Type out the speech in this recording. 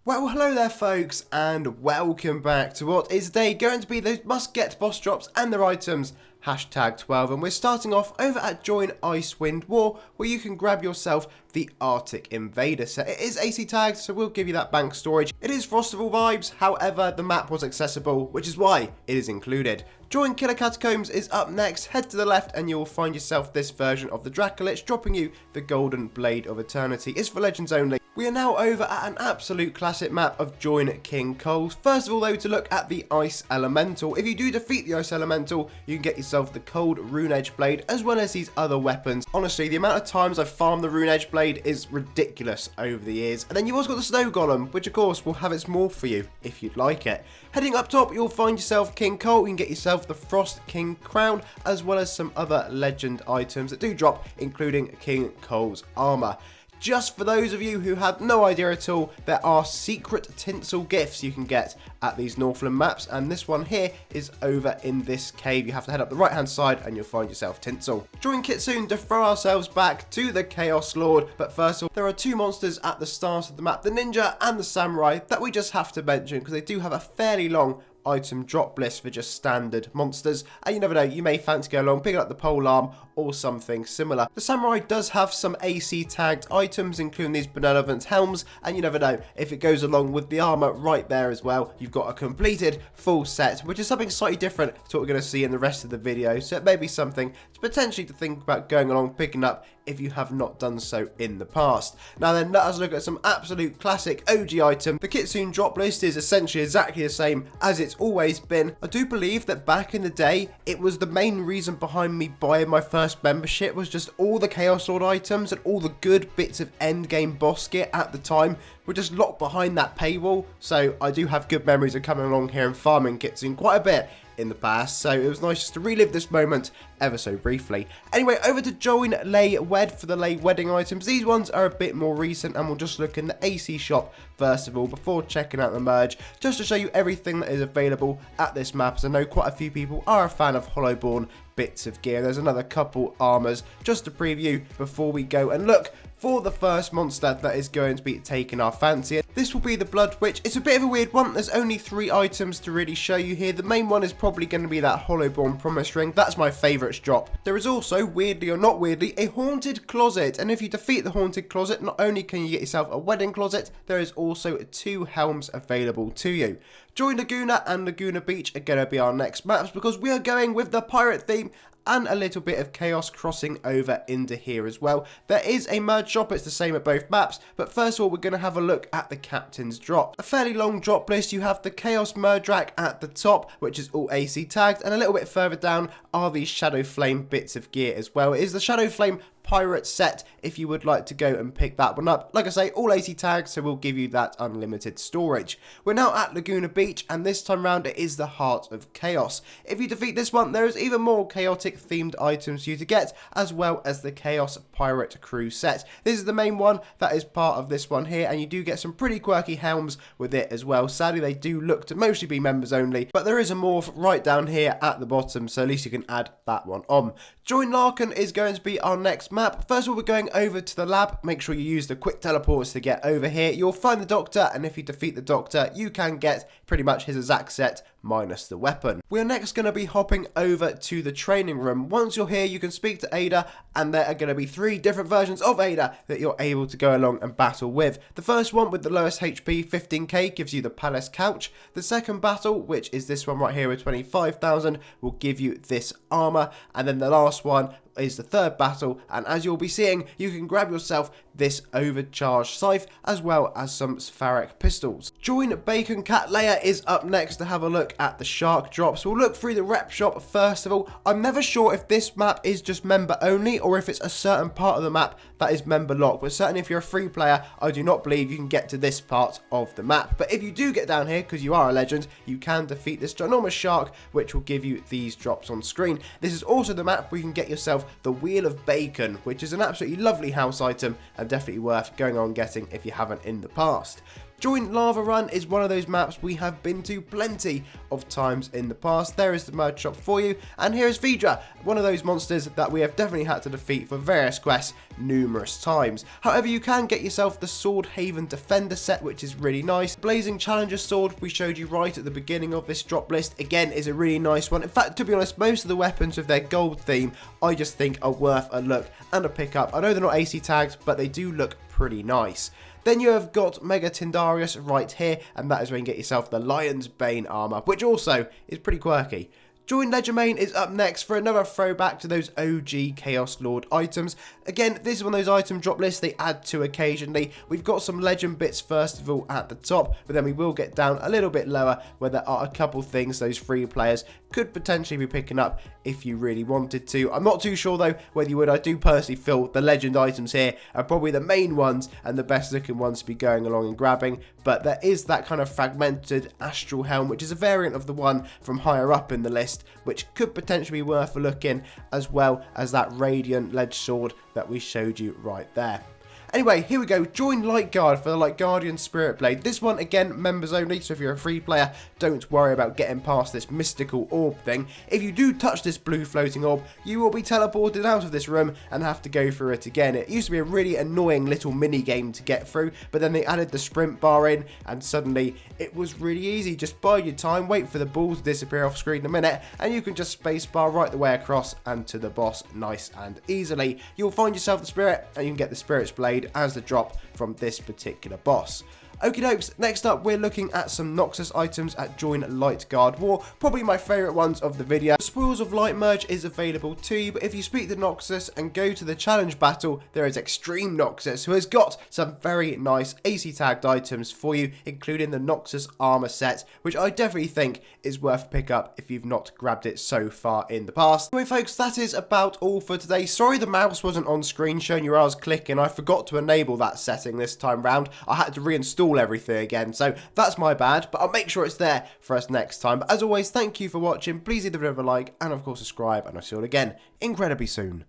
Well, hello there folks, and welcome back to what is today going to be those must-get boss drops and their items, #12, and we're starting off over at Join Icewindwar, where you can grab yourself the Arctic Invader set. It is AC tagged, so we'll give you that bank storage. It is Frostival vibes, however, the map was accessible, which is why it is included. Join Killer Catacombs is up next. Head to the left and you will find yourself this version of the Dracolich, dropping you the Golden Blade of Eternity. It's for Legends only. We are now over at an absolute classic map of Join Kingcoal. First of all though, to look at the Ice Elemental. If you do defeat the Ice Elemental, you can get yourself the Cold Rune Edge Blade as well as these other weapons. Honestly, the amount of times I've farmed the Rune Edge Blade is ridiculous over the years. And then you've also got the Snow Golem, which of course will have its morph for you if you'd like it. Heading up top, you'll find yourself Kingcoal. You can get yourself the Frost King Crown as well as some other legend items that do drop, including Kingcoal's armor. Just for those of you who had no idea at all, there are secret tinsel gifts you can get at these Northland maps, and this one here is over in this cave. You have to head up the right hand side and you'll find yourself tinsel. Join Kitsune to throw ourselves back to the Chaos Lord, but first of all, there are two monsters at the start of the map, the Ninja and the Samurai, that we just have to mention because they do have a fairly long item drop list for just standard monsters, and you never know, you may fancy go along picking up the pole arm or something similar. The Samurai does have some AC tagged items, including these benevolent helms, and you never know, if it goes along with the armor right there as well, you've got a completed full set, which is something slightly different to what we're going to see in the rest of the video, so it may be something to potentially to think about going along picking up if you have not done so in the past. Now then, let us look at some absolute classic OG item. The Kitsune drop list is essentially exactly the same as it's always been. I do believe that back in the day, it was the main reason behind me buying my first membership was just all the Chaos Lord items and all the good bits of endgame boss gear at the time were just locked behind that paywall. So I do have good memories of coming along here and farming Kitsune quite a bit in the past, so it was nice just to relive this moment ever so briefly. Anyway, over to Join Laewed for the wedding items. These ones are a bit more recent, and we'll just look in the AC shop first of all before checking out the merge, just to show you everything that is available at this map, as I know quite a few people are a fan of Hollowborn bits of gear. There's another couple armors just to preview before we go and look for the first monster that is going to be taking our fancy. This will be the Blood Witch. It's a bit of a weird one. There's only 3 items to really show you here. The main one is probably going to be that Hollowborn Promise Ring. That's my favourite drop. There is also, weirdly or not weirdly, a Haunted Closet, and if you defeat the Haunted Closet, not only can you get yourself a wedding closet, there is also 2 helms available to you. Join Laguna and Laguna Beach are going to be our next maps because we are going with the pirate theme and a little bit of chaos crossing over into here as well. There is a merge shop, it's the same at both maps, but first of all we're going to have a look at the captain's drop. A fairly long drop list. You have the Chaos Merge Rack at the top, which is all AC tagged, and a little bit further down are these Shadowflame bits of gear as well. It is the Shadowflame pirate set if you would like to go and pick that one up. Like I say, all 80 tags, so we'll give you that unlimited storage. We're now at Laguna Beach, and this time round it is the Heart of Chaos. If you defeat this one, there is even more chaotic themed items for you to get, as well as the Chaos Pirate Crew set. This is the main one that is part of this one here, and you do get some pretty quirky helms with it as well. Sadly, they do look to mostly be members only, but there is a morph right down here at the bottom, so at least you can add that one on. Join Laken is going to be our next map. First of all, we're going over to the lab. Make sure you use the quick teleports to get over here. You'll find the Doctor, and if you defeat the Doctor, you can get pretty much his exact set minus the weapon. We're next going to be hopping over to the training room. Once you're here, you can speak to Ada, and there are going to be 3 different versions of Ada that you're able to go along and battle with. The first one with the lowest HP, 15k, gives you the Palace Couch. The second battle, which is this one right here with 25,000, will give you this armor, and then the last one is the third battle, and as you'll be seeing, you can grab yourself this overcharged scythe as well as some Spharic pistols. Join Baconcatlair is up next to have a look at the shark drops. We'll look through the rep shop first of all. I'm never sure if this map is just member only or if it's a certain part of the map that is member locked, but certainly if you're a free player, I do not believe you can get to this part of the map. But if you do get down here, because you are a legend, you can defeat this ginormous shark, which will give you these drops on screen. This is also the map where you can get yourself the Wheel of Bacon, which is an absolutely lovely house item and definitely worth going on getting if you haven't in the past. Join Lavarun is one of those maps we have been to plenty of times in the past. There is the merge shop for you, and here is Vidra, one of those monsters that we have definitely had to defeat for various quests numerous times. However, you can get yourself the Swordhaven Defender set, which is really nice. Blazing Challenger Sword, we showed you right at the beginning of this drop list, again is a really nice one. In fact, to be honest, most of the weapons with their gold theme I just think are worth a look and a pick up. I know they're not AC tagged, but they do look pretty nice. Then you have got Mega Tindarius right here, and that is where you can get yourself the Lion's Bane armor, which also is pretty quirky. Join Ledgermayne is up next for another throwback to those OG Chaos Lord items. Again, this is one of those item drop lists they add to occasionally. We've got some legend bits first of all at the top, but then we will get down a little bit lower where there are a couple things those free players could potentially be picking up if you really wanted to. I'm not too sure though whether you would. I do personally feel the legend items here are probably the main ones and the best looking ones to be going along and grabbing, but there is that kind of fragmented astral helm, which is a variant of the one from higher up in the list, which could potentially be worth a look in, as well as that radiant ledge sword that we showed you right there. Anyway, here we go. Join Lightguard for the Lightguardian Spirit Blade. This one, again, members only, so if you're a free player, don't worry about getting past this mystical orb thing. If you do touch this blue floating orb, you will be teleported out of this room and have to go through it again. It used to be a really annoying little mini game to get through, but then they added the sprint bar in, and suddenly it was really easy. Just bide your time, wait for the ball to disappear off screen in a minute, and you can just spacebar right the way across and to the boss nice and easily. You'll find yourself the spirit, and you can get the Spirit's Blade as the drop from this particular boss. Okie dokes, next up we're looking at some Noxus items at Join Lightguardwar, probably my favourite ones of the video. Spoils of Light merge is available to you, but if you speak to Noxus and go to the challenge battle, there is Extreme Noxus, who has got some very nice AC tagged items for you, including the Noxus armor set, which I definitely think is worth a pick up if you've not grabbed it so far in the past. Anyway folks, that is about all for today. Sorry the mouse wasn't on screen showing you where I was clicking. I forgot to enable that setting this time round. I had to reinstall everything again, so that's my bad, but I'll make sure it's there for us next time. But as always, thank you for watching. Please leave the video a like and of course subscribe, and I'll see you all again incredibly soon.